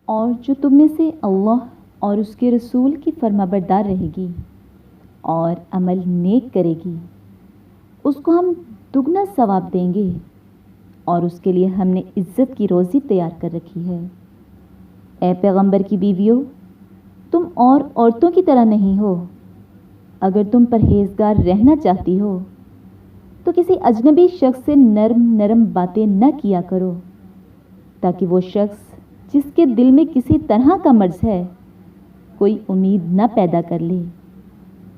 اور جو تم میں سے اللہ اور اس کے رسول کی فرمانبردار رہے گی اور عمل نیک کرے گی اس کو ہم دگنا ثواب دیں گے اور اس کے لیے ہم نے عزت کی روزی تیار کر رکھی ہے۔ اے پیغمبر کی بیویوں، تم اور عورتوں کی طرح نہیں ہو۔ اگر تم پرہیزگار رہنا چاہتی ہو تو کسی اجنبی شخص سے نرم نرم باتیں نہ کیا کرو، تاکہ وہ شخص جس کے دل میں کسی طرح کا مرض ہے کوئی امید نہ پیدا کر لے،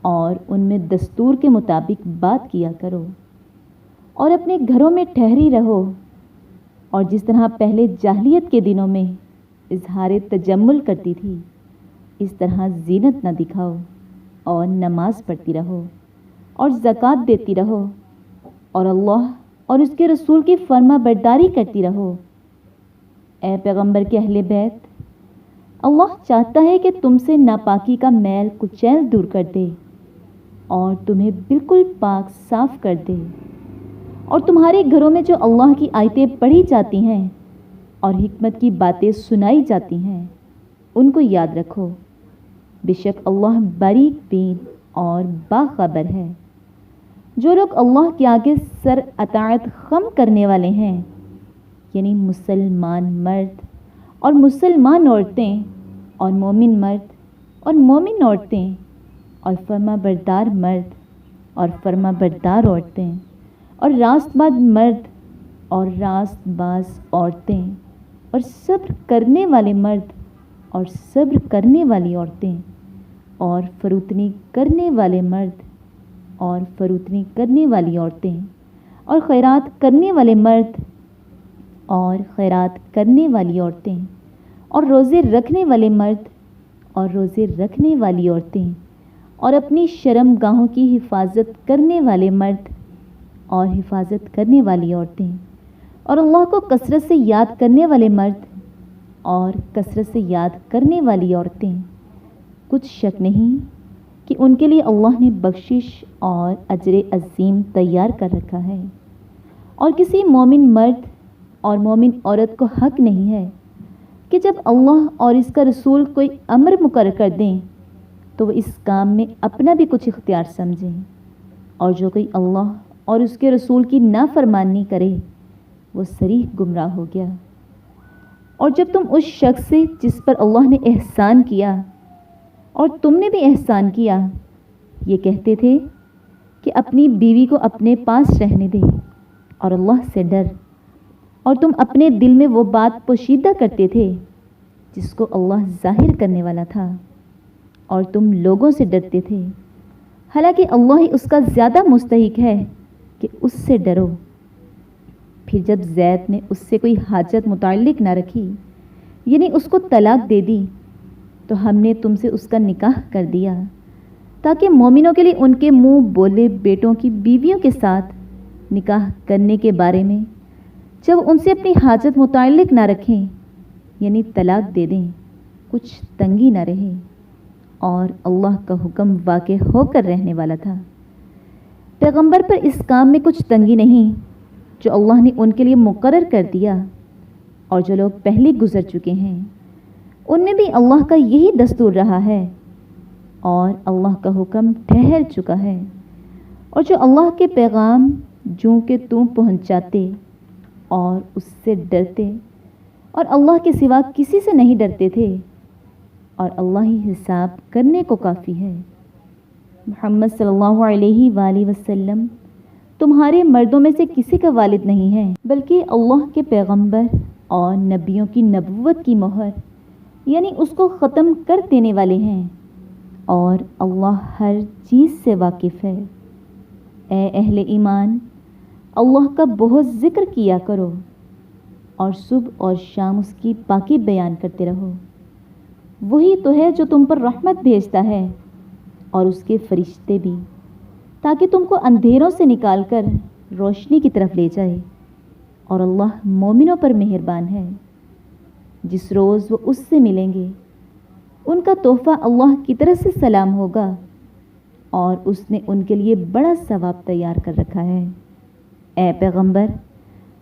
اور ان میں دستور کے مطابق بات کیا کرو اور اپنے گھروں میں ٹھہری رہو، اور جس طرح پہلے جاہلیت کے دنوں میں اظہار تجمل کرتی تھی اس طرح زینت نہ دکھاؤ، اور نماز پڑھتی رہو اور زکوٰۃ دیتی رہو اور اللہ اور اس کے رسول کی فرما برداری کرتی رہو۔ اے پیغمبر کے اہل بیت، اللہ چاہتا ہے کہ تم سے ناپاکی کا میل کچیل دور کر دے اور تمہیں بالکل پاک صاف کر دے، اور تمہارے گھروں میں جو اللہ کی آیتیں پڑھی جاتی ہیں اور حکمت کی باتیں سنائی جاتی ہیں ان کو یاد رکھو، بے شک اللہ باریک بین اور باخبر ہے۔ جو لوگ اللہ کے آگے سر اطاعت خم کرنے والے ہیں، یعنی مسلمان مرد اور مسلمان عورتیں اور مومن مرد اور مومن عورتیں اور فرما بردار مرد اور فرما بردار عورتیں اور راست باز مرد اور راست باز عورتیں اور صبر کرنے والے مرد اور صبر کرنے والی عورتیں اور فروتنی کرنے والے مرد اور فروتنی کرنے والی عورتیں اور خیرات کرنے والے مرد اور خیرات کرنے والی عورتیں اور روزے رکھنے والے مرد اور روزے رکھنے والی عورتیں اور اپنی شرم گاہوں کی حفاظت کرنے والے مرد اور حفاظت کرنے والی عورتیں اور اللہ کو کثرت سے یاد کرنے والے مرد اور کثرت سے یاد کرنے والی عورتیں، کچھ شک نہیں کہ ان کے لیے اللہ نے بخشش اور اجر عظیم تیار کر رکھا ہے۔ اور کسی مومن مرد اور مومن عورت کو حق نہیں ہے کہ جب اللہ اور اس کا رسول کوئی امر مقرر کر دیں تو وہ اس کام میں اپنا بھی کچھ اختیار سمجھیں، اور جو کوئی اللہ اور اس کے رسول کی نافرمانی کرے وہ صریح گمراہ ہو گیا۔ اور جب تم اس شخص سے جس پر اللہ نے احسان کیا اور تم نے بھی احسان کیا یہ کہتے تھے کہ اپنی بیوی کو اپنے پاس رہنے دے اور اللہ سے ڈر، اور تم اپنے دل میں وہ بات پوشیدہ کرتے تھے جس کو اللہ ظاہر کرنے والا تھا، اور تم لوگوں سے ڈرتے تھے، حالانکہ اللہ ہی اس کا زیادہ مستحق ہے کہ اس سے ڈرو۔ پھر جب زید نے اس سے کوئی حاجت متعلق نہ رکھی، یعنی اس کو طلاق دے دی، تو ہم نے تم سے اس کا نکاح کر دیا تاکہ مومنوں کے لیے ان کے منہ بولے بیٹوں کی بیویوں کے ساتھ نکاح کرنے کے بارے میں جب ان سے اپنی حاجت متعلق نہ رکھیں، یعنی طلاق دے دیں، کچھ تنگی نہ رہے، اور اللہ کا حکم واقع ہو کر رہنے والا تھا۔ پیغمبر پر اس کام میں کچھ تنگی نہیں جو اللہ نے ان کے لیے مقرر کر دیا، اور جو لوگ پہلے گزر چکے ہیں ان میں بھی اللہ کا یہی دستور رہا ہے، اور اللہ کا حکم ٹھہر چکا ہے۔ اور جو اللہ کے پیغام جوں کہ توں پہنچاتے اور اس سے ڈرتے اور اللہ کے سوا کسی سے نہیں ڈرتے تھے، اور اللہ ہی حساب کرنے کو کافی ہے۔ محمد صلی اللہ علیہ وآلہ وسلم تمہارے مردوں میں سے کسی کا والد نہیں ہے، بلکہ اللہ کے پیغمبر اور نبیوں کی نبوت کی مہر یعنی اس کو ختم کر دینے والے ہیں، اور اللہ ہر چیز سے واقف ہے۔ اے اہل ایمان، اللہ کا بہت ذکر کیا کرو اور صبح اور شام اس کی پاکی بیان کرتے رہو۔ وہی تو ہے جو تم پر رحمت بھیجتا ہے اور اس کے فرشتے بھی، تاکہ تم کو اندھیروں سے نکال کر روشنی کی طرف لے جائے، اور اللہ مومنوں پر مہربان ہے۔ جس روز وہ اس سے ملیں گے ان کا تحفہ اللہ کی طرف سے سلام ہوگا، اور اس نے ان کے لیے بڑا ثواب تیار کر رکھا ہے۔ اے پیغمبر،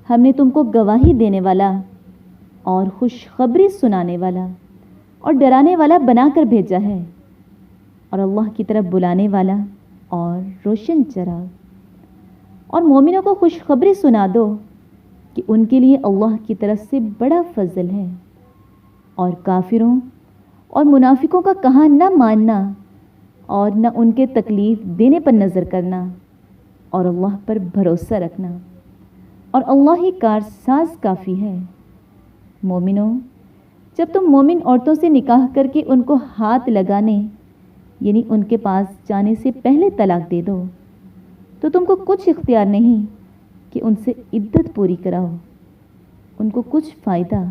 ہم نے تم کو گواہی دینے والا اور خوشخبری سنانے والا اور ڈرانے والا بنا کر بھیجا ہے، اور اللہ کی طرف بلانے والا اور روشن چراغ۔ اور مومنوں کو خوشخبری سنا دو کہ ان کے لیے اللہ کی طرف سے بڑا فضل ہے، اور کافروں اور منافقوں کا کہا نہ ماننا اور نہ ان کے تکلیف دینے پر نظر کرنا، اور اللہ پر بھروسہ رکھنا، اور اللہ ہی کارساز کافی ہے۔ مومنوں، جب تم مومن عورتوں سے نکاح کر کے ان کو ہاتھ لگانے یعنی ان کے پاس جانے سے پہلے طلاق دے دو تو تم کو کچھ اختیار نہیں کہ ان سے عدت پوری کراؤ، ان کو کچھ فائدہ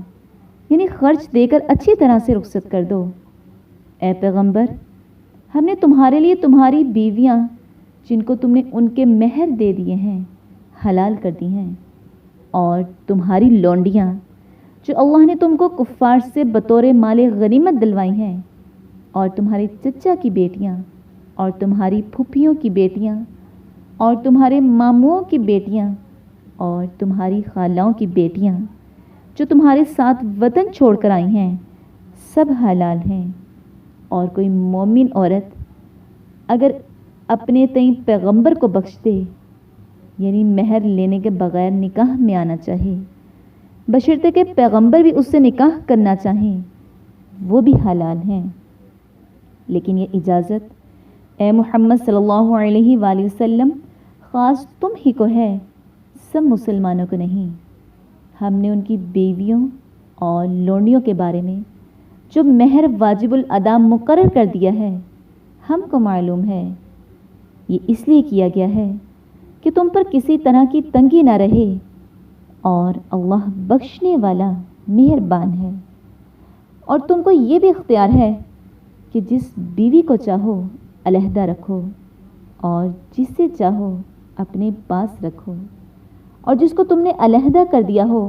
یعنی خرچ دے کر اچھی طرح سے رخصت کر دو۔ اے پیغمبر، ہم نے تمہارے لیے تمہاری بیویاں جن کو تم نے ان کے مہر دے دیے ہیں حلال کر دی ہیں، اور تمہاری لونڈیاں جو اللہ نے تم کو کفار سے بطور مال غنیمت دلوائی ہیں، اور تمہارے چچا کی بیٹیاں اور تمہاری پھپھیوں کی بیٹیاں اور تمہارے ماموں کی بیٹیاں اور تمہاری خالاؤں کی بیٹیاں جو تمہارے ساتھ وطن چھوڑ کر آئی ہیں، سب حلال ہیں۔ اور کوئی مومن عورت اگر اپنے تئیں پیغمبر کو بخش دے یعنی مہر لینے کے بغیر نکاح میں آنا چاہے، بشرطے کہ پیغمبر بھی اس سے نکاح کرنا چاہیں، وہ بھی حلال ہیں۔ لیکن یہ اجازت اے محمد صلی اللہ علیہ وآلہ وسلم خاص تم ہی کو ہے، سب مسلمانوں کو نہیں۔ ہم نے ان کی بیویوں اور لونڈیوں کے بارے میں جو مہر واجب الادا مقرر کر دیا ہے ہم کو معلوم ہے۔ یہ اس لیے کیا گیا ہے کہ تم پر کسی طرح کی تنگی نہ رہے، اور اللہ بخشنے والا مہربان ہے۔ اور تم کو یہ بھی اختیار ہے کہ جس بیوی کو چاہو علیحدہ رکھو اور جس سے چاہو اپنے پاس رکھو، اور جس کو تم نے علیحدہ کر دیا ہو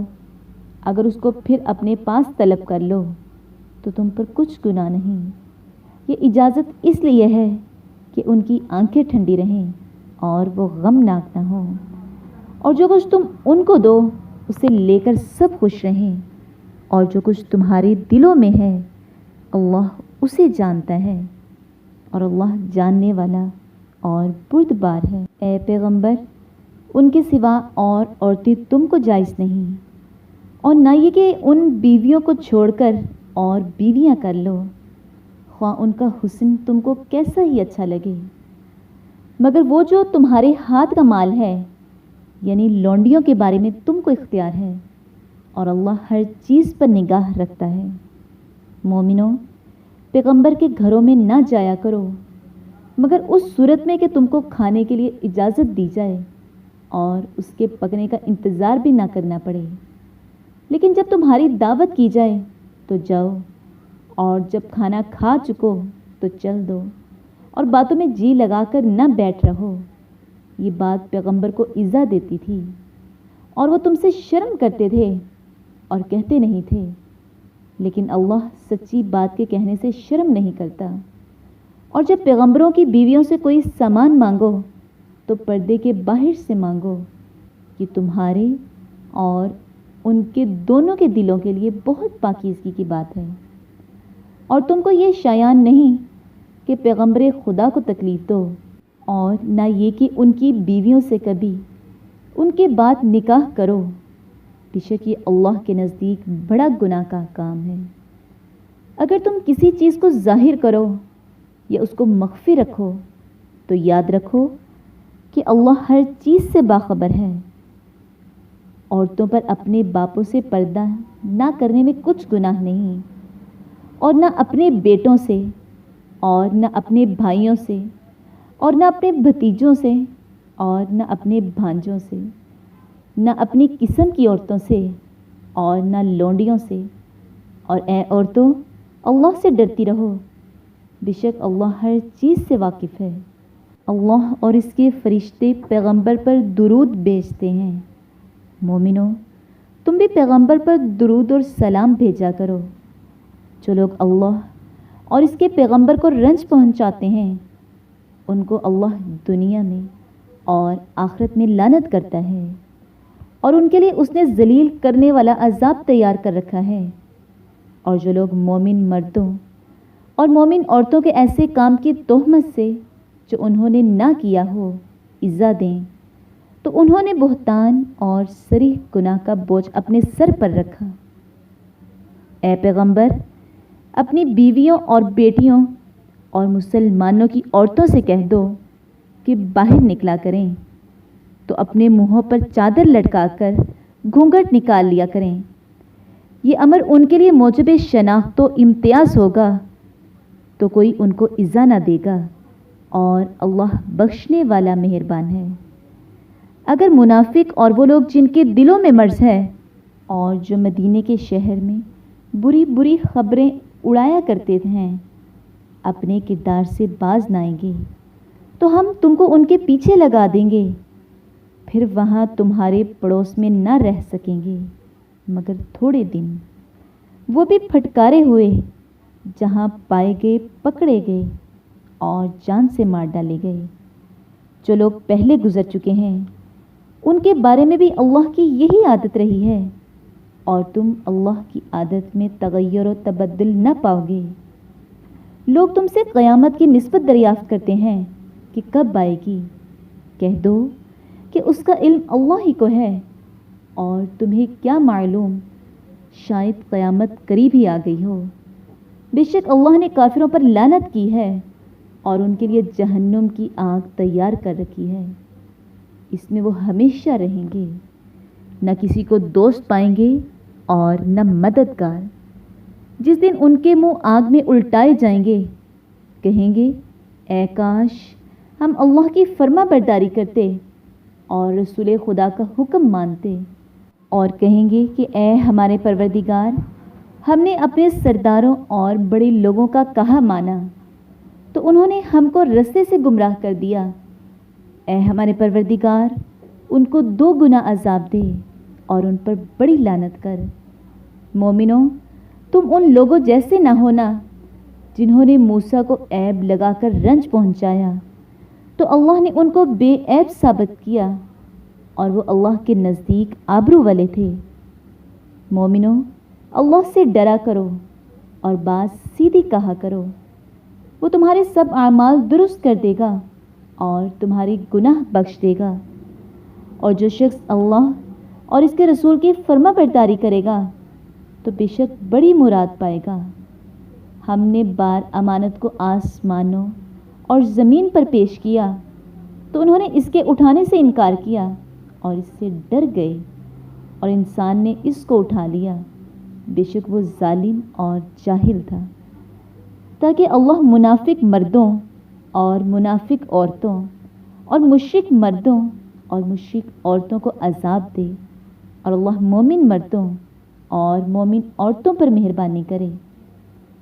اگر اس کو پھر اپنے پاس طلب کر لو تو تم پر کچھ گناہ نہیں۔ یہ اجازت اس لیے ہے کہ ان کی آنکھیں ٹھنڈی رہیں اور وہ غمناک نہ ہوں، اور جو کچھ تم ان کو دو اسے لے کر سب خوش رہیں، اور جو کچھ تمہارے دلوں میں ہے اللہ اسے جانتا ہے، اور اللہ جاننے والا اور بردبار ہے۔ اے پیغمبر، ان کے سوا اور عورتیں تم کو جائز نہیں، اور نہ یہ کہ ان بیویوں کو چھوڑ کر اور بیویاں کر لو، خواہ ان کا حسن تم کو کیسا ہی اچھا لگے، مگر وہ جو تمہارے ہاتھ کا مال ہے یعنی لونڈیوں کے بارے میں تم کو اختیار ہے، اور اللہ ہر چیز پر نگاہ رکھتا ہے۔ مومنوں، پیغمبر کے گھروں میں نہ جایا کرو مگر اس صورت میں کہ تم کو کھانے کے لیے اجازت دی جائے اور اس کے پکنے کا انتظار بھی نہ کرنا پڑے، لیکن جب تمہاری دعوت کی جائے تو جاؤ، اور جب کھانا کھا چکو تو چل دو، اور باتوں میں جی لگا کر نہ بیٹھ رہو۔ یہ بات پیغمبر کو ایذا دیتی تھی، اور وہ تم سے شرم کرتے تھے اور کہتے نہیں تھے، لیکن اللہ سچی بات کے کہنے سے شرم نہیں کرتا۔ اور جب پیغمبروں کی بیویوں سے کوئی سامان مانگو تو پردے کے باہر سے مانگو، یہ تمہارے اور ان کے دونوں کے دلوں کے لیے بہت پاکیزگی کی بات ہے۔ اور تم کو یہ شایان نہیں کہ پیغمبر خدا کو تکلیف دو، اور نہ یہ کہ ان کی بیویوں سے کبھی ان کے بعد نکاح کرو، بے شک یہ اللہ کے نزدیک بڑا گناہ کا کام ہے۔ اگر تم کسی چیز کو ظاہر کرو یا اس کو مخفی رکھو تو یاد رکھو کہ اللہ ہر چیز سے باخبر ہے۔ عورتوں پر اپنے باپوں سے پردہ نہ کرنے میں کچھ گناہ نہیں، اور نہ اپنے بیٹوں سے، اور نہ اپنے بھائیوں سے، اور نہ اپنے بھتیجوں سے، اور نہ اپنے بھانجوں سے، نہ اپنی قسم کی عورتوں سے، اور نہ لونڈیوں سے۔ اور اے عورتوں، اللہ سے ڈرتی رہو، بے شک اللہ ہر چیز سے واقف ہے۔ اللہ اور اس کے فرشتے پیغمبر پر درود بھیجتے ہیں۔ مومنوں، تم بھی پیغمبر پر درود اور سلام بھیجا کرو۔ جو لوگ اللہ اور اس کے پیغمبر کو رنج پہنچاتے ہیں ان کو اللہ دنیا میں اور آخرت میں لعنت کرتا ہے، اور ان کے لیے اس نے ذلیل کرنے والا عذاب تیار کر رکھا ہے۔ اور جو لوگ مومن مردوں اور مومن عورتوں کے ایسے کام کی تہمت سے جو انہوں نے نہ کیا ہو ایذا دیں تو انہوں نے بہتان اور صریح گناہ کا بوجھ اپنے سر پر رکھا۔ اے پیغمبر، اپنی بیویوں اور بیٹیوں اور مسلمانوں کی عورتوں سے کہہ دو کہ باہر نکلا کریں تو اپنے منہوں پر چادر لٹکا کر گھونگھٹ نکال لیا کریں۔ یہ امر ان کے لیے موجب شناخت و امتیاز ہوگا تو کوئی ان کو ایذا نہ دے گا، اور اللہ بخشنے والا مہربان ہے۔ اگر منافق اور وہ لوگ جن کے دلوں میں مرض ہے اور جو مدینے کے شہر میں بری بری خبریں اڑایا کرتے ہیں اپنے کردار سے باز نہ آئیں گے تو ہم تم کو ان کے پیچھے لگا دیں گے، پھر وہاں تمہارے پڑوس میں نہ رہ سکیں گے مگر تھوڑے دن، وہ بھی پھٹکارے ہوئے، جہاں پائے گئے پکڑے گئے اور جان سے مار ڈالے گئے۔ جو لوگ پہلے گزر چکے ہیں ان کے بارے میں بھی اللہ کی یہی عادت رہی ہے، اور تم اللہ کی عادت میں تغیر و تبدل نہ پاؤ گے۔ لوگ تم سے قیامت کی نسبت دریافت کرتے ہیں کہ کب آئے گی، کہہ دو کہ اس کا علم اللہ ہی کو ہے، اور تمہیں کیا معلوم، شاید قیامت قریب ہی آ گئی ہو۔ بے شک اللہ نے کافروں پر لعنت کی ہے اور ان کے لیے جہنم کی آگ تیار کر رکھی ہے، اس میں وہ ہمیشہ رہیں گے، نہ کسی کو دوست پائیں گے اور نہ مددگار۔ جس دن ان کے منہ آگ میں الٹائے جائیں گے، کہیں گے اے کاش ہم اللہ کی فرما برداری کرتے اور رسول خدا کا حکم مانتے، اور کہیں گے کہ اے ہمارے پروردگار، ہم نے اپنے سرداروں اور بڑے لوگوں کا کہا مانا تو انہوں نے ہم کو رستے سے گمراہ کر دیا۔ اے ہمارے پروردگار، ان کو 2 گنا عذاب دے اور ان پر بڑی لعنت کر۔ مومنوں، تم ان لوگوں جیسے نہ ہونا جنہوں نے موسیٰ کو عیب لگا کر رنج پہنچایا تو اللہ نے ان کو بے عیب ثابت کیا، اور وہ اللہ کے نزدیک آبرو والے تھے۔ مومنوں، اللہ سے ڈرا کرو اور بات سیدھی کہا کرو، وہ تمہارے سب اعمال درست کر دے گا اور تمہاری گناہ بخش دے گا۔ اور جو شخص اللہ اور اس کے رسول کی فرما برداری کرے گا تو بے شک بڑی مراد پائے گا۔ ہم نے بار امانت کو آسمانوں اور زمین پر پیش کیا تو انہوں نے اس کے اٹھانے سے انکار کیا اور اس سے ڈر گئے، اور انسان نے اس کو اٹھا لیا، بے شک وہ ظالم اور جاہل تھا۔ تاکہ اللہ منافق مردوں اور منافق عورتوں اور مشرک مردوں اور مشرک عورتوں کو عذاب دے، اور اللہ مومن مردوں اور مومن عورتوں پر مہربانی کرے،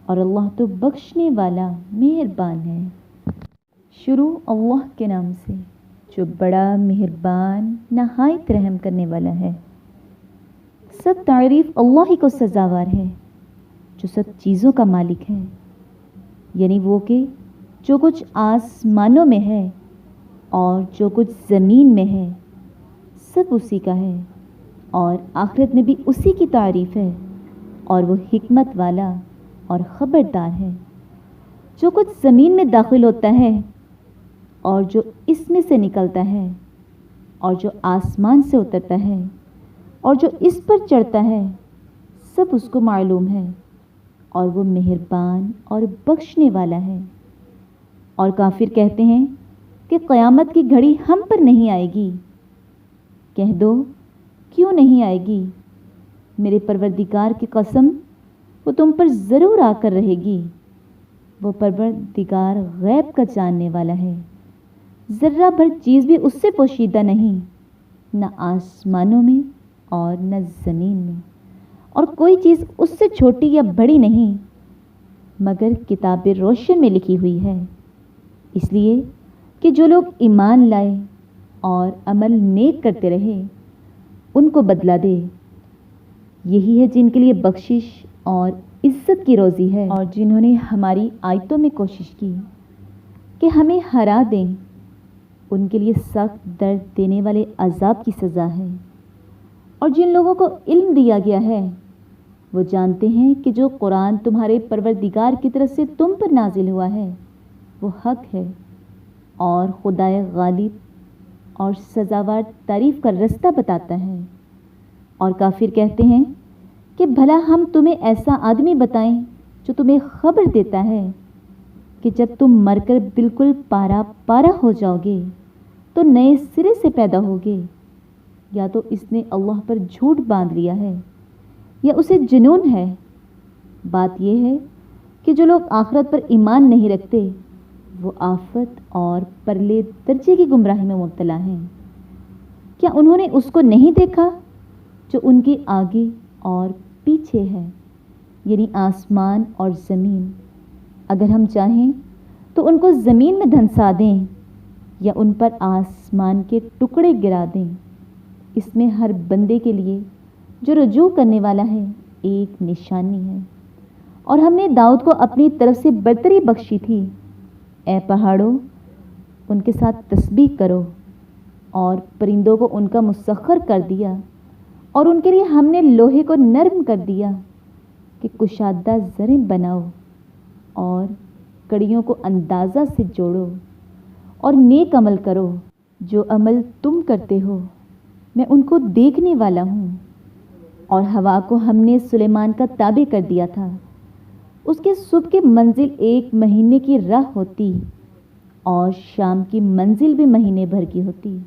اور اللہ تو بخشنے والا مہربان ہے۔ شروع اللہ کے نام سے جو بڑا مہربان نہایت رحم کرنے والا ہے۔ سب تعریف اللہ ہی کو سزاوار ہے جو سب چیزوں کا مالک ہے، یعنی وہ کہ جو کچھ آسمانوں میں ہے اور جو کچھ زمین میں ہے سب اسی کا ہے، اور آخرت میں بھی اسی کی تعریف ہے، اور وہ حکمت والا اور خبردار ہے۔ جو کچھ زمین میں داخل ہوتا ہے اور جو اس میں سے نکلتا ہے اور جو آسمان سے اترتا ہے اور جو اس پر چڑھتا ہے سب اس کو معلوم ہے، اور وہ مہربان اور بخشنے والا ہے۔ اور کافر کہتے ہیں کہ قیامت کی گھڑی ہم پر نہیں آئے گی، کہہ دو کیوں نہیں آئے گی، میرے پروردگار کی قسم وہ تم پر ضرور آ کر رہے گی۔ وہ پروردگار غیب کا جاننے والا ہے، ذرہ بھر چیز بھی اس سے پوشیدہ نہیں، نہ آسمانوں میں اور نہ زمین میں، اور کوئی چیز اس سے چھوٹی یا بڑی نہیں مگر کتاب روشن میں لکھی ہوئی ہے، اس لیے کہ جو لوگ ایمان لائے اور عمل نیک کرتے رہے ان کو بدلہ دے۔ یہی ہے جن کے لیے بخشش اور عزت کی روزی ہے، اور جنہوں نے ہماری آیتوں میں کوشش کی کہ ہمیں ہرا دیں ان کے لیے سخت درد دینے والے عذاب کی سزا ہے۔ اور جن لوگوں کو علم دیا گیا ہے وہ جانتے ہیں کہ جو قرآن تمہارے پروردگار کی طرف سے تم پر نازل ہوا ہے وہ حق ہے اور خدائے غالب اور سزاوار تعریف کا رستہ بتاتا ہے۔ اور کافر کہتے ہیں کہ بھلا ہم تمہیں ایسا آدمی بتائیں جو تمہیں خبر دیتا ہے کہ جب تم مر کر بالکل پارا پارا ہو جاؤ گے تو نئے سرے سے پیدا ہوگے، یا تو اس نے اللہ پر جھوٹ باندھ لیا ہے یا اسے جنون ہے۔ بات یہ ہے کہ جو لوگ آخرت پر ایمان نہیں رکھتے وہ آفت اور پرلے درجے کی گمراہی میں مبتلا ہیں۔ کیا انہوں نے اس کو نہیں دیکھا جو ان کے آگے اور پیچھے ہے، یعنی آسمان اور زمین؟ اگر ہم چاہیں تو ان کو زمین میں دھنسا دیں یا ان پر آسمان کے ٹکڑے گرا دیں۔ اس میں ہر بندے کے لیے جو رجوع کرنے والا ہے ایک نشانی ہے۔ اور ہم نے داؤد کو اپنی طرف سے برتری بخشی تھی۔ اے پہاڑوں، ان کے ساتھ تسبیح کرو، اور پرندوں کو ان کا مسخر کر دیا، اور ان کے لیے ہم نے لوہے کو نرم کر دیا کہ کشادہ زریں بناؤ، اور کڑیوں کو اندازہ سے جوڑو، اور نیک عمل کرو۔ جو عمل تم کرتے ہو میں ان کو دیکھنے والا ہوں۔ اور ہوا کو ہم نے سلیمان کا تابع کر دیا تھا، اس کے صبح کی منزل 1 مہینے کی راہ ہوتی اور شام کی منزل بھی مہینے بھر کی ہوتی۔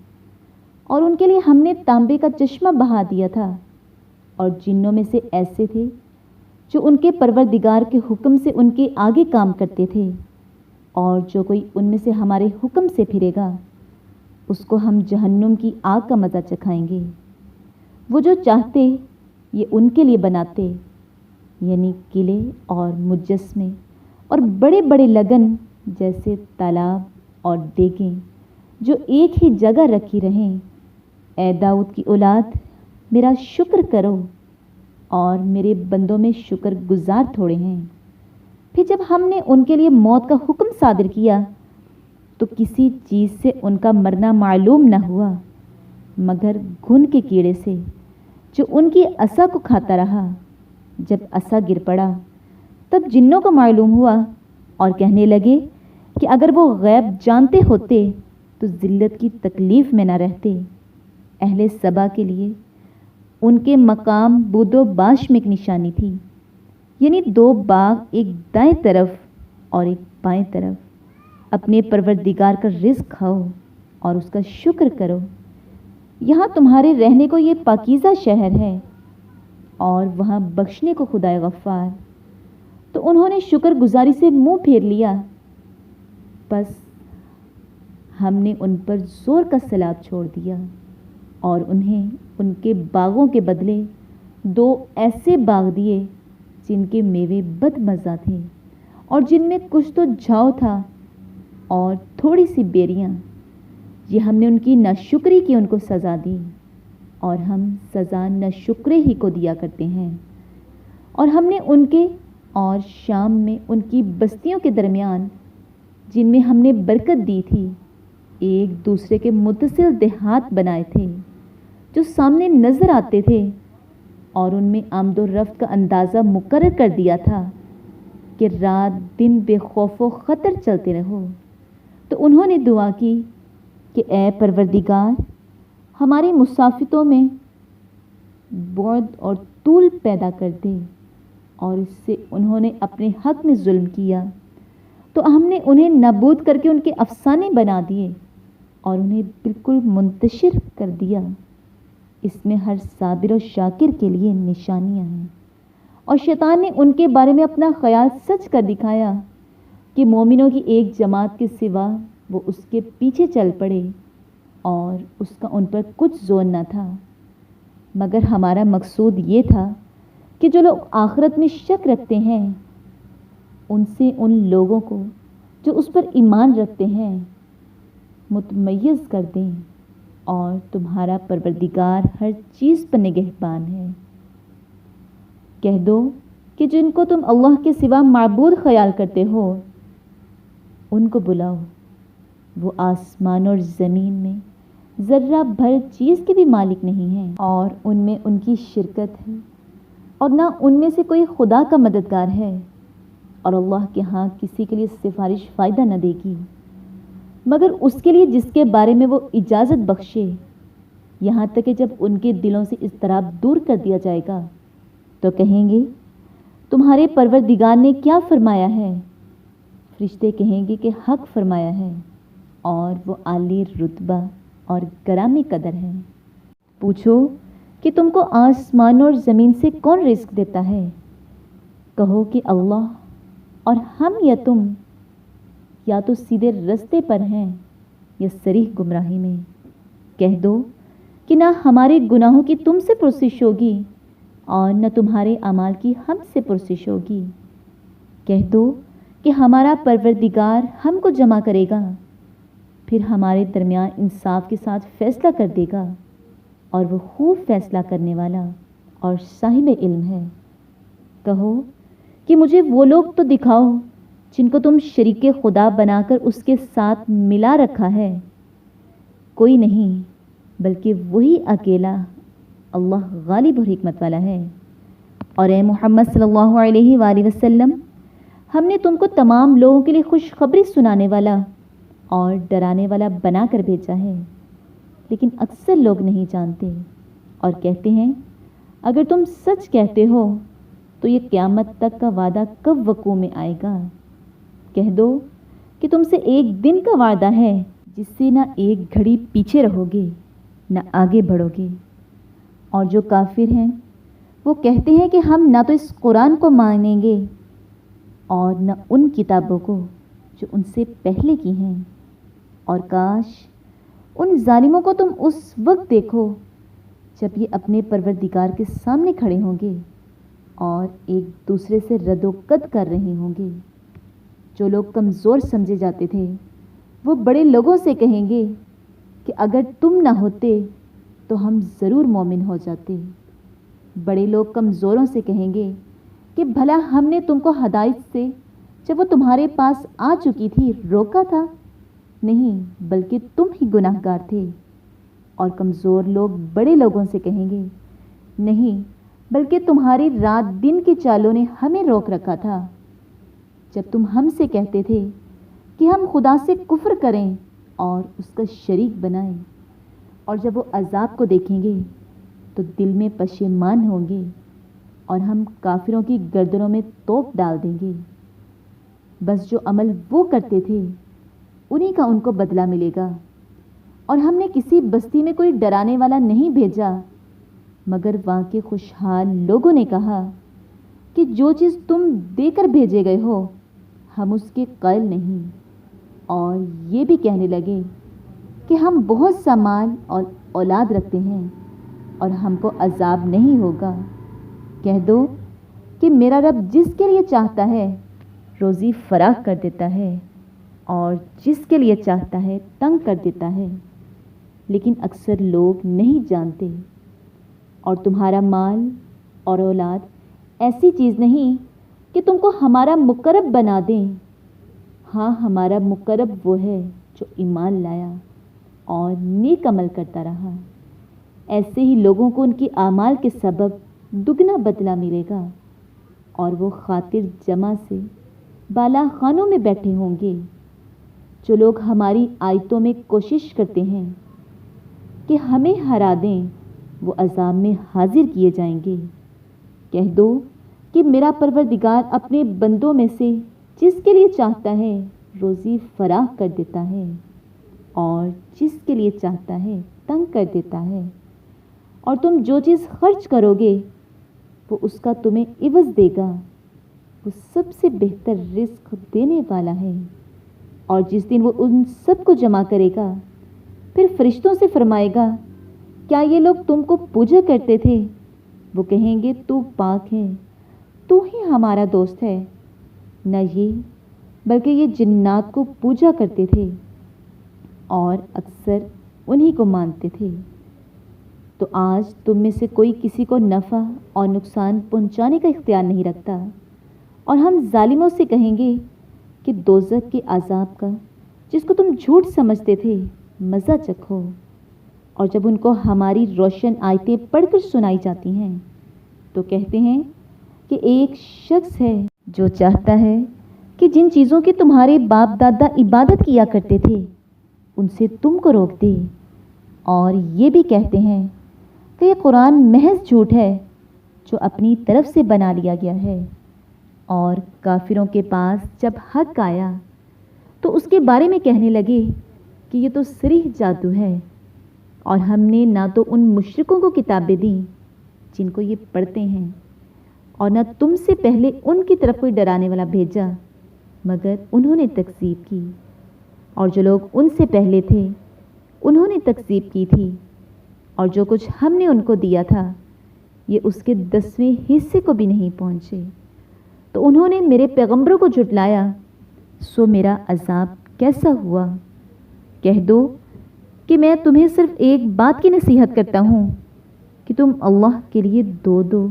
اور ان کے لیے ہم نے تانبے کا چشمہ بہا دیا تھا، اور جنوں میں سے ایسے تھے جو ان کے پروردگار کے حکم سے ان کے آگے کام کرتے تھے، اور جو کوئی ان میں سے ہمارے حکم سے پھرے گا اس کو ہم جہنم کی آگ کا مزہ چکھائیں گے۔ وہ جو چاہتے یہ ان کے لیے بناتے، یعنی قلعے اور مجسمے اور بڑے بڑے لگن جیسے تالاب اور دیگیں جو ایک ہی جگہ رکھی رہیں۔ اے داؤد کی اولاد، میرا شکر کرو، اور میرے بندوں میں شکر گزار تھوڑے ہیں۔ پھر جب ہم نے ان کے لیے موت کا حکم صادر کیا تو کسی چیز سے ان کا مرنا معلوم نہ ہوا مگر گھن کے کیڑے سے جو ان کی عصا کو کھاتا رہا۔ جب عصا گر پڑا تب جنوں کو معلوم ہوا اور کہنے لگے کہ اگر وہ غیب جانتے ہوتے تو ذلت کی تکلیف میں نہ رہتے۔ اہل سبا کے لیے ان کے مقام بود و باش میں ایک نشانی تھی، یعنی 2 باغ، ایک دائیں طرف اور ایک بائیں طرف۔ اپنے پروردگار کا رزق کھاؤ اور اس کا شکر کرو۔ یہاں تمہارے رہنے کو یہ پاکیزہ شہر ہے، اور وہاں بخشنے کو خدائے غفار۔ تو انہوں نے شکر گزاری سے منہ پھیر لیا، بس ہم نے ان پر زور کا سیلاب چھوڑ دیا، اور انہیں ان کے باغوں کے بدلے 2 ایسے باغ دیے جن کے میوے بد مزہ تھے، اور جن میں کچھ تو جھاؤ تھا اور تھوڑی سی بیریاں۔ یہ ہم نے ان کی ناشکری کی ان کو سزا دی، اور ہم سزا ناشکرے ہی کو دیا کرتے ہیں۔ اور ہم نے ان کے اور شام میں ان کی بستیوں کے درمیان جن میں ہم نے برکت دی تھی ایک دوسرے کے متصل دیہات بنائے تھے جو سامنے نظر آتے تھے، اور ان میں آمد و رفت کا اندازہ مقرر کر دیا تھا کہ رات دن بے خوف و خطر چلتے رہو۔ تو انہوں نے دعا کی کہ اے پروردگار، ہماری مسافتوں میں بعد اور طول پیدا کر دے، اور اس سے انہوں نے اپنے حق میں ظلم کیا تو ہم نے انہیں نابود کر کے ان کے افسانے بنا دیے اور انہیں بالکل منتشر کر دیا۔ اس میں ہر صابر و شاکر کے لیے نشانیاں ہیں۔ اور شیطان نے ان کے بارے میں اپنا خیال سچ کر دکھایا کہ مومنوں کی ایک جماعت کے سوا وہ اس کے پیچھے چل پڑے، اور اس کا ان پر کچھ زور نہ تھا، مگر ہمارا مقصود یہ تھا کہ جو لوگ آخرت میں شک رکھتے ہیں ان سے ان لوگوں کو جو اس پر ایمان رکھتے ہیں متمیز کر دیں، اور تمہارا پروردگار ہر چیز پر نگہبان ہے۔ کہہ دو کہ جن کو تم اللہ کے سوا معبود خیال کرتے ہو ان کو بلاؤ، وہ آسمان اور زمین میں ذرہ بھر چیز کے بھی مالک نہیں ہیں، اور ان میں ان کی شرکت ہے، اور نہ ان میں سے کوئی خدا کا مددگار ہے، اور اللہ کے ہاں کسی کے لیے سفارش فائدہ نہ دے گی مگر اس کے لیے جس کے بارے میں وہ اجازت بخشے، یہاں تک کہ جب ان کے دلوں سے اضطراب دور کر دیا جائے گا تو کہیں گے تمہارے پروردگار نے کیا فرمایا ہے؟ فرشتے کہیں گے کہ حق فرمایا ہے، اور وہ عالی رتبہ اور گرامی قدر ہے۔ پوچھو کہ تم کو آسمان اور زمین سے کون رزق دیتا ہے؟ کہو کہ اللہ، اور ہم یا تم یا تو سیدھے رستے پر ہیں یا صریح گمراہی میں۔ کہہ دو کہ نہ ہمارے گناہوں کی تم سے پرسش ہوگی اور نہ تمہارے اعمال کی ہم سے پرسش ہوگی۔ کہہ دو کہ ہمارا پروردگار ہم کو جمع کرے گا، پھر ہمارے درمیان انصاف کے ساتھ فیصلہ کر دے گا، اور وہ خوب فیصلہ کرنے والا اور صاحب علم ہے۔ کہو کہ مجھے وہ لوگ تو دکھاؤ جن کو تم شریک خدا بنا کر اس کے ساتھ ملا رکھا ہے۔ کوئی نہیں بلکہ وہی اکیلا اللہ غالب اور حکمت والا ہے۔ اور اے محمد صلی اللہ علیہ وآلہ وسلم، ہم نے تم کو تمام لوگوں کے لیے خوشخبری سنانے والا اور ڈرانے والا بنا کر بھیجا ہے، لیکن اکثر لوگ نہیں جانتے اور کہتے ہیں اگر تم سچ کہتے ہو تو یہ قیامت تک کا وعدہ کب وقوع میں آئے گا؟ کہہ دو کہ تم سے ایک دن کا وعدہ ہے جس سے نہ ایک گھڑی پیچھے رہو گے نہ آگے بڑھو گے۔ اور جو کافر ہیں وہ کہتے ہیں کہ ہم نہ تو اس قرآن کو مانیں گے اور نہ ان کتابوں کو جو ان سے پہلے کی ہیں، اور کاش ان ظالموں کو تم اس وقت دیکھو جب یہ اپنے پروردگار کے سامنے کھڑے ہوں گے اور ایک دوسرے سے رد و قد کر رہے ہوں گے۔ جو لوگ کمزور سمجھے جاتے تھے وہ بڑے لوگوں سے کہیں گے کہ اگر تم نہ ہوتے تو ہم ضرور مومن ہو جاتے۔ بڑے لوگ کمزوروں سے کہیں گے کہ بھلا ہم نے تم کو ہدایت سے جب وہ تمہارے پاس آ چکی تھی روکا تھا؟ نہیں، بلکہ تم ہی گناہ گار تھے۔ اور کمزور لوگ بڑے لوگوں سے کہیں گے نہیں، بلکہ تمہاری رات دن کی چالوں نے ہمیں روک رکھا تھا، جب تم ہم سے کہتے تھے کہ ہم خدا سے کفر کریں اور اس کا شریک بنائیں۔ اور جب وہ عذاب کو دیکھیں گے تو دل میں پشیمان ہوں گے اور ہم کافروں کی گردنوں میں توپ ڈال دیں گے۔ بس جو عمل وہ کرتے تھے انہی کا ان کو بدلہ ملے گا۔ اور ہم نے کسی بستی میں کوئی ڈرانے والا نہیں بھیجا مگر وہاں کے خوشحال لوگوں نے کہا کہ جو چیز تم دے کر بھیجے گئے ہو ہم اس کے قائل نہیں، اور یہ بھی کہنے لگے کہ ہم بہت سا مال اور اولاد رکھتے ہیں اور ہم کو عذاب نہیں ہوگا۔ کہہ دو کہ میرا رب جس کے لیے چاہتا ہے روزی فراخ کر دیتا ہے اور جس کے لیے چاہتا ہے تنگ کر دیتا ہے، لیکن اکثر لوگ نہیں جانتے۔ اور تمہارا مال اور اولاد ایسی چیز نہیں کہ تم کو ہمارا مقرب بنا دیں۔ ہاں، ہمارا مقرب وہ ہے جو ایمان لایا اور نیک عمل کرتا رہا۔ ایسے ہی لوگوں کو ان کی اعمال کے سبب دگنا بدلہ ملے گا، اور وہ خاطر جمع سے بالا خانوں میں بیٹھے ہوں گے۔ جو لوگ ہماری آیتوں میں کوشش کرتے ہیں کہ ہمیں ہرا دیں وہ عذاب میں حاضر کیے جائیں گے۔ کہہ دو کہ میرا پروردگار اپنے بندوں میں سے جس کے لیے چاہتا ہے روزی فراخ کر دیتا ہے اور جس کے لیے چاہتا ہے تنگ کر دیتا ہے، اور تم جو چیز خرچ کرو گے وہ اس کا تمہیں عوض دے گا۔ وہ سب سے بہتر رزق دینے والا ہے۔ اور جس دن وہ ان سب کو جمع کرے گا پھر فرشتوں سے فرمائے گا کیا یہ لوگ تم کو پوجا کرتے تھے؟ وہ کہیں گے تو پاک ہے، تو ہی ہمارا دوست ہے۔ نہ یہ بلکہ یہ جنات کو پوجا کرتے تھے اور اکثر انہی کو مانتے تھے۔ تو آج تم میں سے کوئی کسی کو نفع اور نقصان پہنچانے کا اختیار نہیں رکھتا، اور ہم ظالموں سے کہیں گے کہ دوزخ کے عذاب کا جس کو تم جھوٹ سمجھتے تھے مزہ چکھو۔ اور جب ان کو ہماری روشن آیتیں پڑھ کر سنائی جاتی ہیں تو کہتے ہیں کہ ایک شخص ہے جو چاہتا ہے کہ جن چیزوں کی تمہارے باپ دادا عبادت کیا کرتے تھے ان سے تم کو روک دے، اور یہ بھی کہتے ہیں کہ یہ قرآن محض جھوٹ ہے جو اپنی طرف سے بنا لیا گیا ہے۔ اور کافروں کے پاس جب حق آیا تو اس کے بارے میں کہنے لگے کہ یہ تو صریح جادو ہے، اور ہم نے نہ تو ان مشرکوں کو کتابیں دیں جن کو یہ پڑھتے ہیں، اور نہ تم سے پہلے ان کی طرف کوئی ڈرانے والا بھیجا، مگر انہوں نے تکذیب کی، اور جو لوگ ان سے پہلے تھے انہوں نے تکذیب کی تھی، اور جو کچھ ہم نے ان کو دیا تھا یہ اس کے 10ویں حصے کو بھی نہیں پہنچے، تو انہوں نے میرے پیغمبروں کو جھٹلایا، سو میرا عذاب کیسا ہوا۔ کہہ دو کہ میں تمہیں صرف ایک بات کی نصیحت کرتا ہوں کہ تم اللہ کے لیے دو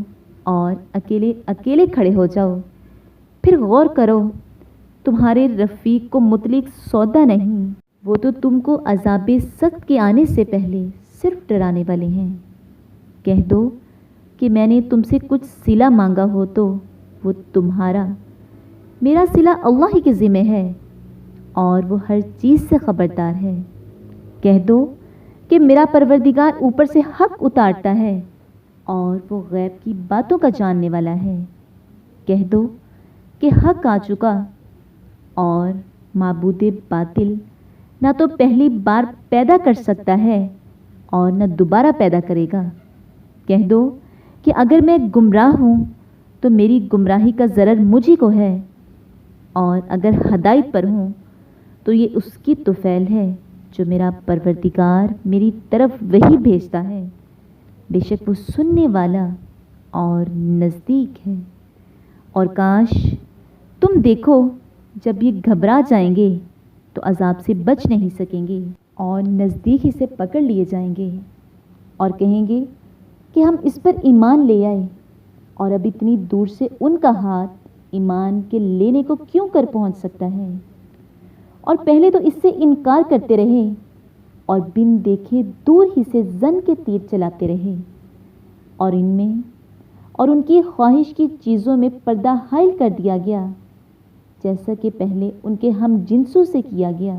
اور اکیلے اکیلے کھڑے ہو جاؤ، پھر غور کرو، تمہارے رفیق کو مطلق سودا نہیں، وہ تو تم کو عذاب سخت کے آنے سے پہلے صرف ڈرانے والے ہیں۔ کہہ دو کہ میں نے تم سے کچھ صلہ مانگا ہو تو وہ تمہارا، میرا صلہ اللہ ہی کے ذمہ ہے، اور وہ ہر چیز سے خبردار ہے۔ کہہ دو کہ میرا پروردگار اوپر سے حق اتارتا ہے اور وہ غیب کی باتوں کا جاننے والا ہے۔ کہہ دو کہ حق آ چکا، اور معبود باطل نہ تو پہلی بار پیدا کر سکتا ہے اور نہ دوبارہ پیدا کرے گا۔ کہہ دو کہ اگر میں گمراہ ہوں تو میری گمراہی کا ضرر مجھی کو ہے، اور اگر ہدایت پر ہوں تو یہ اس کی طفیل ہے جو میرا پروردگار میری طرف وہی بھیجتا ہے، بے شک وہ سننے والا اور نزدیک ہے۔ اور کاش تم دیکھو جب یہ گھبرا جائیں گے تو عذاب سے بچ نہیں سکیں گے اور نزدیک ہی سے پکڑ لیے جائیں گے، اور کہیں گے کہ ہم اس پر ایمان لے آئے، اور اب اتنی دور سے ان کا ہاتھ ایمان کے لینے کو کیوں کر پہنچ سکتا ہے؟ اور پہلے تو اس سے انکار کرتے رہے اور بن دیکھے دور ہی سے زن کے تیر چلاتے رہے، اور ان میں اور ان کی خواہش کی چیزوں میں پردہ حائل کر دیا گیا، جیسا کہ پہلے ان کے ہم جنسوں سے کیا گیا،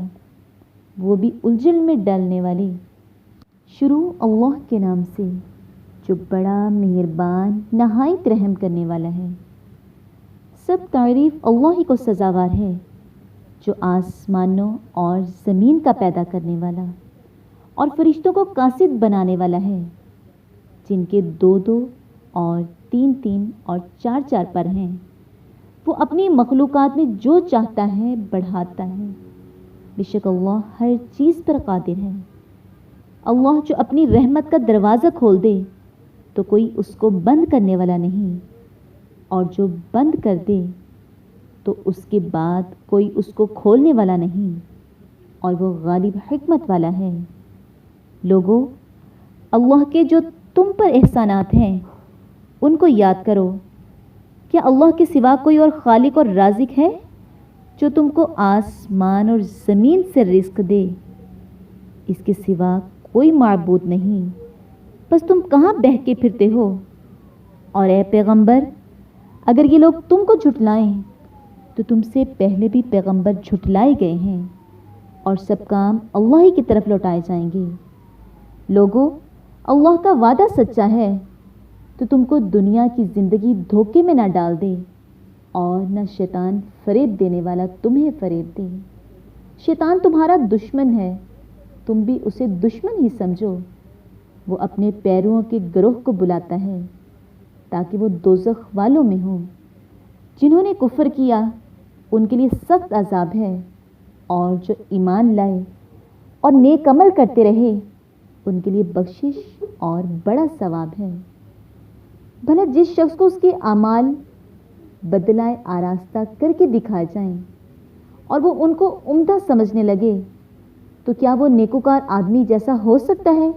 وہ بھی الجھن میں ڈالنے والے۔ شروع اللہ کے نام سے جو بڑا مہربان نہایت رحم کرنے والا ہے۔ سب تعریف اللہ ہی کو سزاوار ہے جو آسمانوں اور زمین کا پیدا کرنے والا اور فرشتوں کو قاصد بنانے والا ہے، جن کے 2 اور 3 اور 4 پر ہیں۔ وہ اپنی مخلوقات میں جو چاہتا ہے بڑھاتا ہے، بے شک اللہ ہر چیز پر قادر ہے۔ اللہ جو اپنی رحمت کا دروازہ کھول دے تو کوئی اس کو بند کرنے والا نہیں، اور جو بند کر دے تو اس کے بعد کوئی اس کو کھولنے والا نہیں، اور وہ غالب حکمت والا ہے۔ لوگو، اللہ کے جو تم پر احسانات ہیں ان کو یاد کرو۔ کیا اللہ کے سوا کوئی اور خالق اور رازق ہے جو تم کو آسمان اور زمین سے رزق دے؟ اس کے سوا کوئی معبود نہیں، بس تم کہاں بہکے پھرتے ہو؟ اور اے پیغمبر، اگر یہ لوگ تم کو جھٹلائیں تو تم سے پہلے بھی پیغمبر جھٹلائے گئے ہیں، اور سب کام اللہ ہی کی طرف لوٹائے جائیں گے۔ لوگو، اللہ کا وعدہ سچا ہے، تو تم کو دنیا کی زندگی دھوکے میں نہ ڈال دے، اور نہ شیطان فریب دینے والا تمہیں فریب دے۔ شیطان تمہارا دشمن ہے، تم بھی اسے دشمن ہی سمجھو۔ وہ اپنے پیروں کے گروہ کو بلاتا ہے تاکہ وہ دوزخ والوں میں ہوں۔ جنہوں نے کفر کیا ان کے لیے سخت عذاب ہے، اور جو ایمان لائے اور نیک عمل کرتے رہے ان کے لیے بخشش اور بڑا ثواب ہے۔ بھلا جس شخص کو اس کے اعمال بدلائے آراستہ کر کے دکھائے جائیں اور وہ ان کو عمدہ سمجھنے لگے تو کیا وہ نیکوکار آدمی جیسا ہو سکتا ہے؟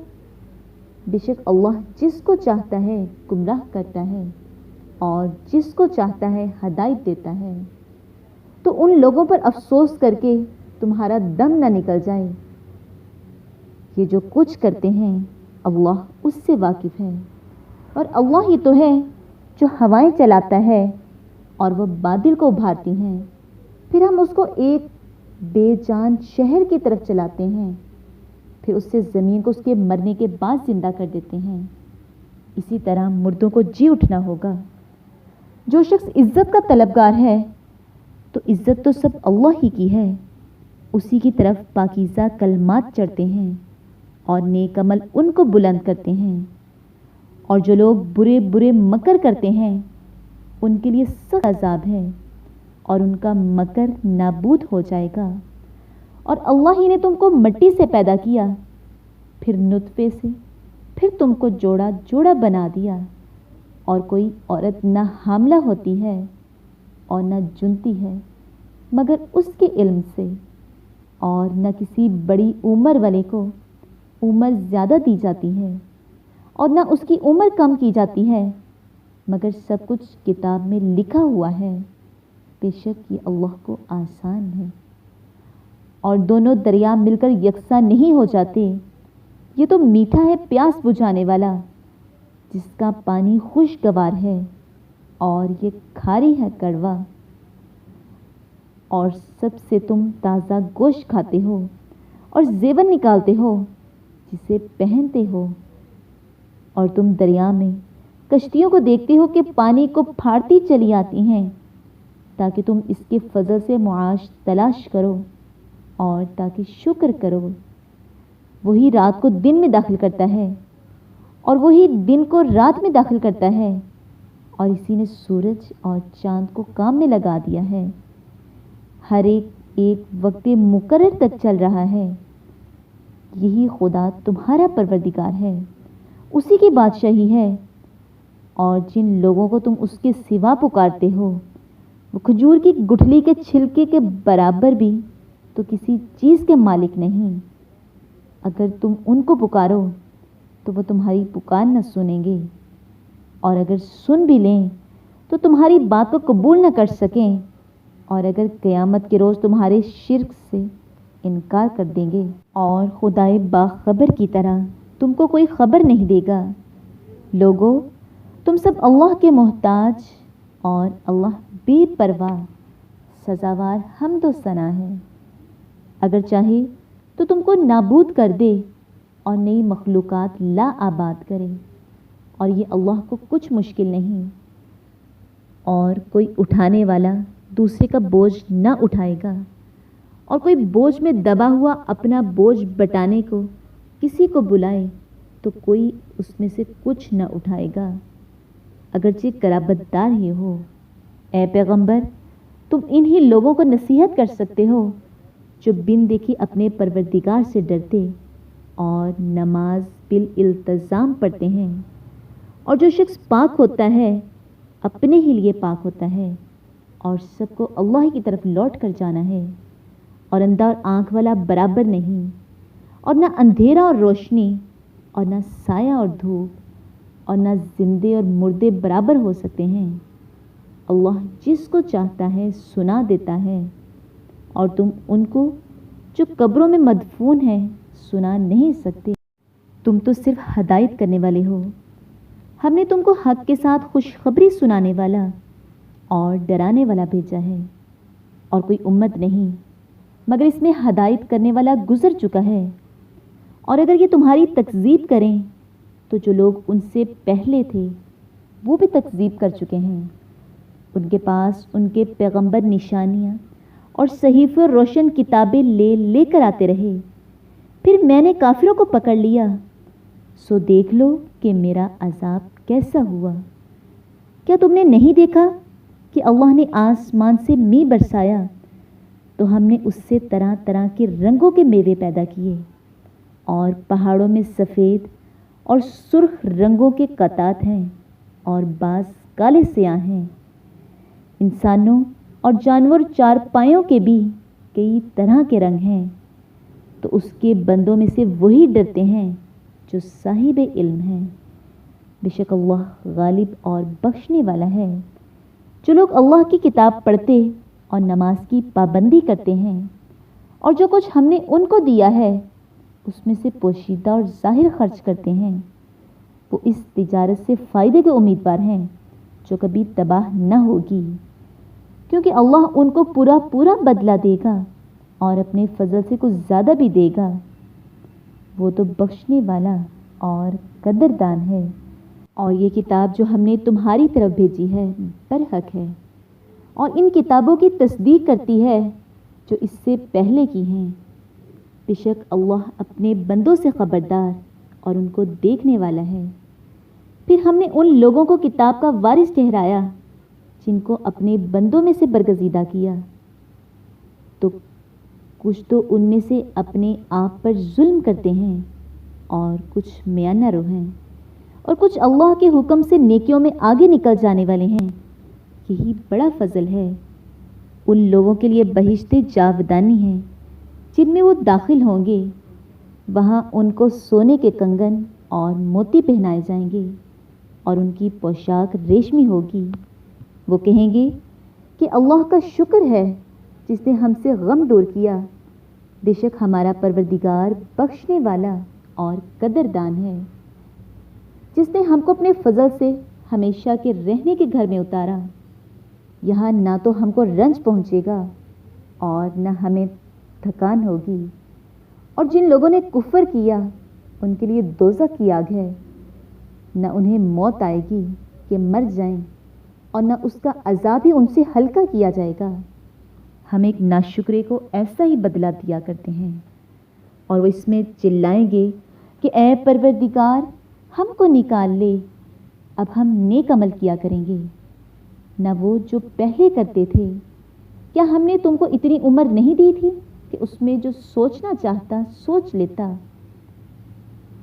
بے شک اللہ جس کو چاہتا ہے گمراہ کرتا ہے اور جس کو چاہتا ہے ہدایت دیتا ہے۔ تو ان لوگوں پر افسوس کر کے تمہارا دم نہ نکل جائے یہ جو کچھ کرتے ہیں اللہ اس سے واقف ہے، اور اللہ ہی تو ہے جو ہوائیں چلاتا ہے اور وہ بادل کو ابھارتی ہیں، پھر ہم اس کو ایک بے جان شہر کی طرف چلاتے ہیں، پھر اس سے زمین کو اس کے مرنے کے بعد زندہ کر دیتے ہیں۔ اسی طرح مردوں کو جی اٹھنا ہوگا۔ جو شخص عزت کا طلبگار ہے تو عزت تو سب اللہ ہی کی ہے، اسی کی طرف پاکیزہ کلمات چڑھتے ہیں اور نیک عمل ان کو بلند کرتے ہیں، اور جو لوگ برے برے مکر کرتے ہیں ان کے لیے سخت عذاب ہے اور ان کا مکر نابود ہو جائے گا۔ اور اللہ ہی نے تم کو مٹی سے پیدا کیا، پھر نطفے سے، پھر تم کو جوڑا جوڑا بنا دیا، اور کوئی عورت نہ حاملہ ہوتی ہے اور نہ جنتی ہے مگر اس کے علم سے، اور نہ کسی بڑی عمر والے کو عمر زیادہ دی جاتی ہے اور نہ اس کی عمر کم کی جاتی ہے، مگر سب کچھ کتاب میں لکھا ہوا ہے۔ بے شک یہ اللہ کو آسان ہے۔ اور دونوں دریا مل کر یکساں نہیں ہو جاتے، یہ تو میٹھا ہے پیاس بجھانے والا، جس کا پانی خوشگوار ہے، اور یہ کھاری ہے کڑوا۔ اور سب سے تم تازہ گوشت کھاتے ہو اور زیور نکالتے ہو جسے پہنتے ہو، اور تم دریا میں کشتیوں کو دیکھتے ہو کہ پانی کو پھاڑتی چلی آتی ہیں، تاکہ تم اس کے فضل سے معاش تلاش کرو اور تاکہ شکر کرو۔ وہی رات کو دن میں داخل کرتا ہے اور وہی دن کو رات میں داخل کرتا ہے، اور اسی نے سورج اور چاند کو کام میں لگا دیا ہے، ہر ایک وقت مقرر تک چل رہا ہے۔ یہی خدا تمہارا پروردگار ہے، اسی کی بادشاہی ہے، اور جن لوگوں کو تم اس کے سوا پکارتے ہو وہ کھجور کی گٹھلی کے چھلکے کے برابر بھی تو کسی چیز کے مالک نہیں۔ اگر تم ان کو پکارو تو وہ تمہاری پکار نہ سنیں گے، اور اگر سن بھی لیں تو تمہاری بات کو قبول نہ کر سکیں، اور اگر قیامت کے روز تمہارے شرک سے انکار کر دیں گے، اور خدائے باخبر کی طرح تم کو کوئی خبر نہیں دے گا۔ لوگو، تم سب اللہ کے محتاج، اور اللہ بے پرواہ سزاوار حمد و ثنا ہے۔ اگر چاہے تو تم کو نابود کر دے اور نئی مخلوقات لا آباد کرے، اور یہ اللہ کو کچھ مشکل نہیں۔ اور کوئی اٹھانے والا دوسرے کا بوجھ نہ اٹھائے گا، اور کوئی بوجھ میں دبا ہوا اپنا بوجھ بٹانے کو کسی کو بلائے تو کوئی اس میں سے کچھ نہ اٹھائے گا، اگرچہ قرابت دار ہی ہو۔ اے پیغمبر، تم انہی لوگوں کو نصیحت کر سکتے ہو جو بن دیکھی اپنے پروردگار سے ڈرتے اور نماز بالالتزام پڑھتے ہیں۔ اور جو شخص پاک ہوتا ہے اپنے ہی لیے پاک ہوتا ہے، اور سب کو اللہ کی طرف لوٹ کر جانا ہے، اور اندھا اور آنکھ والا برابر نہیں، اور نہ اندھیرا اور روشنی، اور نہ سایہ اور دھوپ، اور نہ زندے اور مردے برابر ہو سکتے ہیں۔ اللہ جس کو چاہتا ہے سنا دیتا ہے، اور تم ان کو جو قبروں میں مدفون ہیں سنا نہیں سکتے۔ تم تو صرف ہدایت کرنے والے ہو، ہم نے تم کو حق کے ساتھ خوشخبری سنانے والا اور ڈرانے والا بھیجا ہے، اور کوئی امت نہیں مگر اس میں ہدایت کرنے والا گزر چکا ہے۔ اور اگر یہ تمہاری تکذیب کریں تو جو لوگ ان سے پہلے تھے وہ بھی تکذیب کر چکے ہیں۔ ان کے پاس ان کے پیغمبر نشانیاں اور صحیفے اور روشن کتابیں لے کر آتے رہے، پھر میں نے کافروں کو پکڑ لیا، سو دیکھ لو کہ میرا عذاب کیسا ہوا۔ کیا تم نے نہیں دیکھا کہ اللہ نے آسمان سے می برسایا تو ہم نے اس سے طرح طرح کے رنگوں کے میوے پیدا کیے، اور پہاڑوں میں سفید اور سرخ رنگوں کے قطعات ہیں اور بعض کالے سیاہ ہیں۔ انسانوں اور جانور چار پایوں کے بھی کئی طرح کے رنگ ہیں، تو اس کے بندوں میں سے وہی ڈرتے ہیں جو صاحب علم ہیں۔ بے شک اللہ غالب اور بخشنے والا ہے۔ جو لوگ اللہ کی کتاب پڑھتے اور نماز کی پابندی کرتے ہیں، اور جو کچھ ہم نے ان کو دیا ہے اس میں سے پوشیدہ اور ظاہر خرچ کرتے ہیں، وہ اس تجارت سے فائدے کے امیدوار ہیں جو کبھی تباہ نہ ہوگی، کیونکہ اللہ ان کو پورا پورا بدلہ دے گا اور اپنے فضل سے کچھ زیادہ بھی دے گا۔ وہ تو بخشنے والا اور قدردان ہے۔ اور یہ کتاب جو ہم نے تمہاری طرف بھیجی ہے برحق ہے، اور ان کتابوں کی تصدیق کرتی ہے جو اس سے پہلے کی ہیں۔ بے شک اللہ اپنے بندوں سے خبردار اور ان کو دیکھنے والا ہے۔ پھر ہم نے ان لوگوں کو کتاب کا وارث ٹھہرایا جن کو اپنے بندوں میں سے برگزیدہ کیا، تو کچھ تو ان میں سے اپنے آپ پر ظلم کرتے ہیں اور کچھ میانہ رو ہیں، اور کچھ اللہ کے حکم سے نیکیوں میں آگے نکل جانے والے ہیں۔ یہی بڑا فضل ہے۔ ان لوگوں کے لیے بہشت جاودانی ہیں جن میں وہ داخل ہوں گے، وہاں ان کو سونے کے کنگن اور موتی پہنائے جائیں گے اور ان کی پوشاک ریشمی ہوگی۔ وہ کہیں گے کہ اللہ کا شکر ہے جس نے ہم سے غم دور کیا، بے شک ہمارا پروردگار بخشنے والا اور قدردان ہے، جس نے ہم کو اپنے فضل سے ہمیشہ کے رہنے کے گھر میں اتارا۔ یہاں نہ تو ہم کو رنج پہنچے گا اور نہ ہمیں تھکان ہوگی۔ اور جن لوگوں نے کفر کیا ان کے لیے دوزخ کی آگ ہے، نہ انہیں موت آئے گی کہ مر جائیں، اور نہ اس کا عذاب ہی ان سے ہلکا کیا جائے گا۔ ہم ایک ناشکرے کو ایسا ہی بدلہ دیا کرتے ہیں، اور وہ اس میں چلائیں گے کہ اے پروردگار ہم کو نکال لے، اب ہم نیک عمل کیا کریں گے، نہ وہ جو پہلے کرتے تھے۔ کیا ہم نے تم کو اتنی عمر نہیں دی تھی کہ اس میں جو سوچنا چاہتا سوچ لیتا؟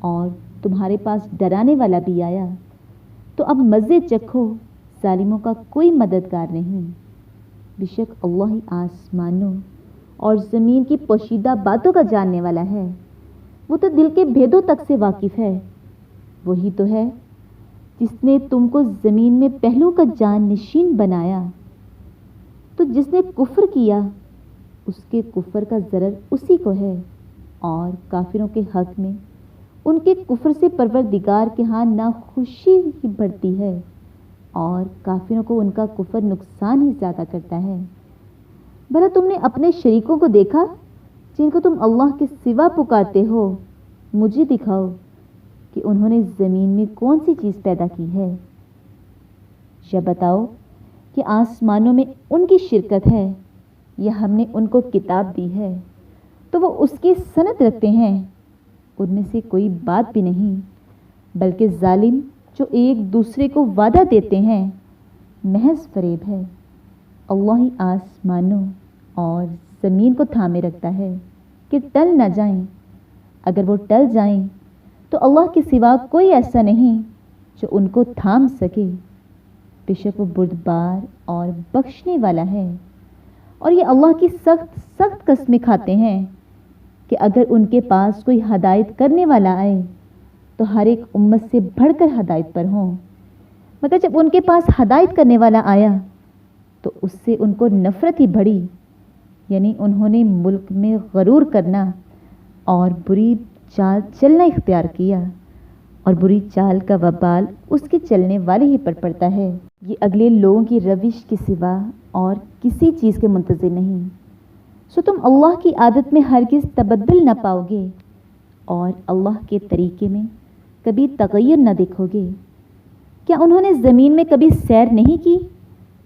اور تمہارے پاس ڈرانے والا بھی آیا، تو اب مزے چکھو، ظالموں کا کوئی مددگار نہیں۔ بے شک اللہ ہی آسمانوں اور زمین کی پوشیدہ باتوں کا جاننے والا ہے، وہ تو دل کے بھیدوں تک سے واقف ہے۔ وہی تو ہے جس نے تم کو زمین میں پہلو کا جان نشین بنایا، تو جس نے کفر کیا اس کے کفر کا ضرر اسی کو ہے، اور کافروں کے حق میں ان کے کفر سے پروردگار کے ہاں ناخوشی ہی بڑھتی ہے، اور کافروں کو ان کا کفر نقصان ہی زیادہ کرتا ہے۔ بھلا تم نے اپنے شریکوں کو دیکھا جن کو تم اللہ کے سوا پکارتے ہو؟ مجھے دکھاؤ کہ انہوں نے زمین میں کون سی چیز پیدا کی ہے، یا بتاؤ کہ آسمانوں میں ان کی شرکت ہے، یا ہم نے ان کو کتاب دی ہے تو وہ اس کی سند رکھتے ہیں۔ ان میں سے کوئی بات بھی نہیں، بلکہ ظالم جو ایک دوسرے کو وعدہ دیتے ہیں محض فریب ہے۔ اللہ ہی آسمانوں اور زمین کو تھامے رکھتا ہے کہ ٹل نہ جائیں، اگر وہ ٹل جائیں تو اللہ کے سوا کوئی ایسا نہیں جو ان کو تھام سکے۔ بے شک وہ بردبار اور بخشنے والا ہے۔ اور یہ اللہ کی سخت سخت قسمیں کھاتے ہیں کہ اگر ان کے پاس کوئی ہدایت کرنے والا آئے تو ہر ایک امت سے بڑھ کر ہدایت پر ہوں، مگر جب ان کے پاس ہدایت کرنے والا آیا تو اس سے ان کو نفرت ہی بڑھی، یعنی انہوں نے ملک میں غرور کرنا اور بری چال چلنا اختیار کیا، اور بری چال کا وبال اس کے چلنے والے ہی پر پڑتا ہے۔ یہ اگلے لوگوں کی روش کے سوا اور کسی چیز کے منتظر نہیں، سو تم اللہ کی عادت میں ہرگز تبدل نہ پاؤ گے، اور اللہ کے طریقے میں کبھی تغیر نہ دیکھو گے۔ کیا انہوں نے زمین میں کبھی سیر نہیں کی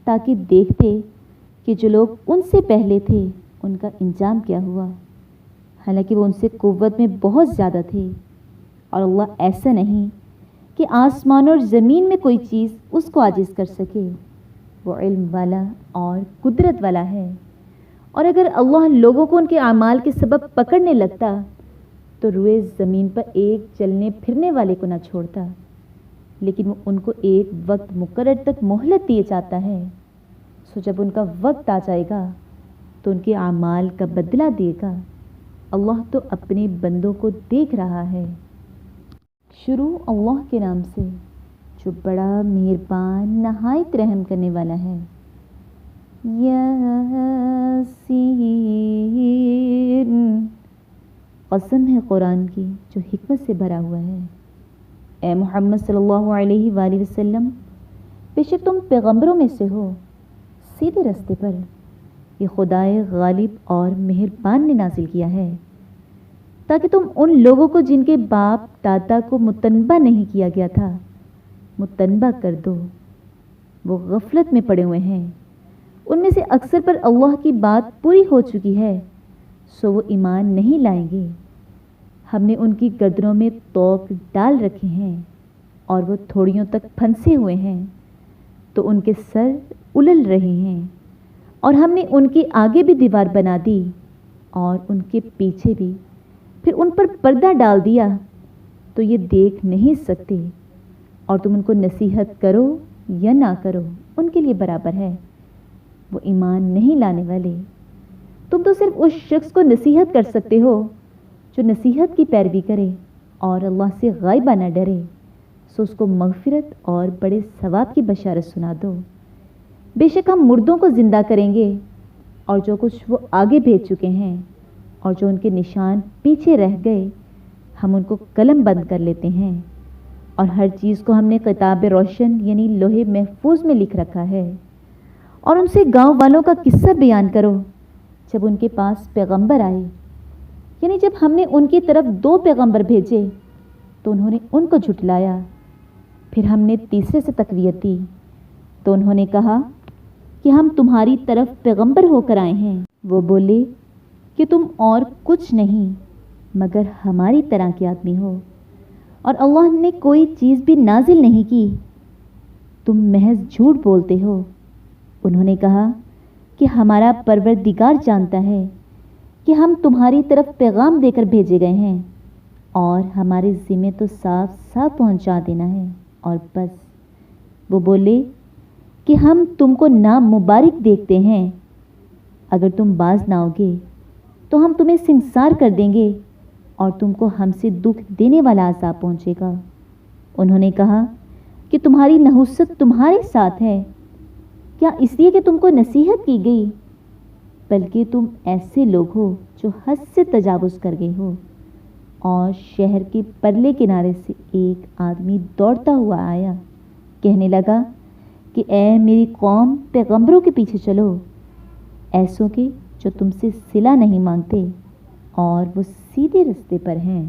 تاکہ دیکھتے کہ جو لوگ ان سے پہلے تھے ان کا انجام کیا ہوا، حالانکہ وہ ان سے قوت میں بہت زیادہ تھے، اور اللہ ایسا نہیں کہ آسمان اور زمین میں کوئی چیز اس کو عاجز کر سکے۔ وہ علم والا اور قدرت والا ہے، اور اگر اللہ لوگوں کو ان کے اعمال کے سبب پکڑنے لگتا تو روئے زمین پر ایک چلنے پھرنے والے کو نہ چھوڑتا، لیکن وہ ان کو ایک وقت مقرر تک مہلت دیے جاتا ہے، سو جب ان کا وقت آ جائے گا تو ان کے اعمال کا بدلہ دے گا۔ اللہ تو اپنے بندوں کو دیکھ رہا ہے۔ شروع اللہ کے نام سے جو بڑا مہربان نہایت رحم کرنے والا ہے۔ یاسین قسم ہے قرآن کی جو حکمت سے بھرا ہوا ہے۔ اے محمد صلی اللہ علیہ وآلہ وسلم، بے شک تم پیغمبروں میں سے ہو، سیدھے راستے پر۔ یہ خدائے غالب اور مہربان نے نازل کیا ہے تاکہ تم ان لوگوں کو جن کے باپ دادا کو متنبہ نہیں کیا گیا تھا متنبہ کر دو۔ وہ غفلت میں پڑے ہوئے ہیں، ان میں سے اکثر پر اللہ کی بات پوری ہو چکی ہے، سو وہ ایمان نہیں لائیں گے۔ ہم نے ان کی گردنوں میں توق ڈال رکھے ہیں اور وہ تھوڑیوں تک پھنسے ہوئے ہیں تو ان کے سر الل رہے ہیں، اور ہم نے ان کے آگے بھی دیوار بنا دی اور ان کے پیچھے بھی، پھر ان پر پردہ ڈال دیا تو یہ دیکھ نہیں سکتے، اور تم ان کو نصیحت کرو یا نہ کرو ان کے لیے برابر ہے، وہ ایمان نہیں لانے والے۔ تم تو صرف اس شخص کو نصیحت کر سکتے ہو جو نصیحت کی پیروی کرے اور اللہ سے غائبہ نہ ڈرے، سو اس کو مغفرت اور بڑے ثواب کی بشارت سنا دو۔ بے شک ہم مردوں کو زندہ کریں گے، اور جو کچھ وہ آگے بھیج چکے ہیں اور جو ان کے نشان پیچھے رہ گئے ہم ان کو قلم بند کر لیتے ہیں، اور ہر چیز کو ہم نے کتاب روشن یعنی لوح محفوظ میں لکھ رکھا ہے۔ اور ان سے گاؤں والوں کا قصہ بیان کرو جب ان کے پاس پیغمبر آئے، یعنی جب ہم نے ان کی طرف 2 پیغمبر بھیجے تو انہوں نے ان کو جھٹلایا، پھر ہم نے تیسرے سے تقویت دی تو انہوں نے کہا کہ ہم تمہاری طرف پیغمبر ہو کر آئے ہیں۔ وہ بولے کہ تم اور کچھ نہیں مگر ہماری طرح کے آدمی ہو، اور اللہ نے کوئی چیز بھی نازل نہیں کی، تم محض جھوٹ بولتے ہو۔ انہوں نے کہا کہ ہمارا پروردگار جانتا ہے کہ ہم تمہاری طرف پیغام دے کر بھیجے گئے ہیں، اور ہمارے ذمہ تو صاف صاف پہنچا دینا ہے اور بس۔ وہ بولے کہ ہم تم کو نامبارک دیکھتے ہیں، اگر تم باز نہ ہوگے تو ہم تمہیں سنسار کر دیں گے اور تم کو ہم سے دکھ دینے والا عذاب پہنچے گا۔ انہوں نے کہا کہ تمہاری نحوست تمہارے ساتھ ہے، کیا اس لیے کہ تم کو نصیحت کی گئی؟ بلکہ تم ایسے لوگ ہو جو حد سے تجاوز کر گئے ہو۔ اور شہر کے پرلے کنارے سے ایک آدمی دوڑتا ہوا آیا، کہنے لگا کہ اے میری قوم، پیغمبروں کے پیچھے چلو، ایسوں کے جو تم سے صلہ نہیں مانگتے اور وہ سیدھے رستے پر ہیں۔